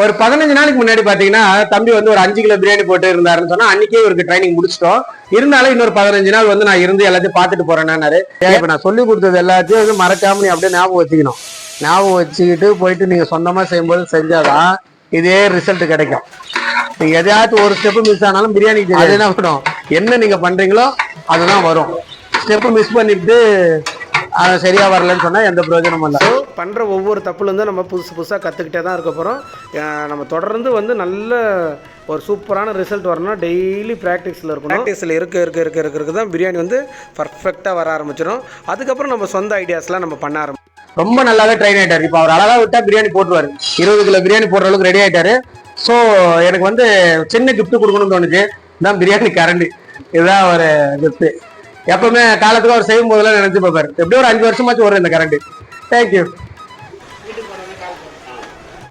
ஒரு 15 நாளைக்கு முன்னாடி பாத்தீங்கன்னா தம்பி வந்து ஒரு 5 கிலோ பிரியாணி போட்டு இருந்தாருன்னு சொன்னா அன்னைக்கே இவருக்கு ட்ரைனிங் முடிச்சிட்டோம். இருந்தாலும் இன்னொரு 15 நாள் வந்து நான் இருந்து எல்லாத்தையும் பார்த்துட்டு போறேன்னாரு. இப்ப நான் சொல்லி கொடுத்தது எல்லாத்தையும் வந்து மறக்காம நீ அப்படியே ஞாபகம் வச்சுக்கணும். ஞாபகம் வச்சுக்கிட்டு போயிட்டு நீங்க சொந்தமா செய்யும்போது செஞ்சாதான் இதே ரிசல்ட் கிடைக்கும். நீங்க எதையாச்சும் ஒரு ஸ்டெப் மிஸ் ஆனாலும் பிரியாணிக்கு அது என்ன பண்ணும், என்ன நீங்க பண்றீங்களோ அதுதான் வரும். ஸ்டெப் மிஸ் பண்ணிட்டு அது சரியா வரலன்னு சொன்னா எந்த பிரயோஜனமும் இல்லை. பண்ணுற ஒவ்வொரு தப்புலேருந்தும் நம்ம புதுசாக கற்றுக்கிட்டே தான் இருக்க போகிறோம். நம்ம தொடர்ந்து வந்து நல்ல ஒரு சூப்பரான ரிசல்ட் வரணும்னா டெய்லி ப்ராக்டிஸில் இருக்கணும். ப்ராக்டிஸில் இருக்க தான் பிரியாணி வந்து பர்ஃபெக்டாக வர ஆரம்பிச்சிடும். அதுக்கப்புறம் நம்ம சொந்த ஐடியாஸ்லாம் நம்ம பண்ண ஆரம்பிச்சோம். ரொம்ப நல்லாவே ட்ரைன் ஆயிட்டாரு. இப்போ அவர் அழகா விட்டா பிரியாணி போட்டுருவாரு. 20 கிலோ பிரியாணி போடுற அளவுக்கு ரெடி ஆயிட்டாரு. ஸோ எனக்கு வந்து சின்ன கிஃப்ட் கொடுக்கணும்னு தோணுச்சு. இதான் பிரியாணி கரண்டி. இதுதான் ஒரு கிஃப்ட். எப்பவுமே காலத்துக்கு அவர் செய்யும் போதெல்லாம் நினைச்சு பார்ப்பாரு. எப்படியும் ஒரு 5 வருஷமாச்சும் வரும் இந்த கரண்டி. தேங்க்யூ.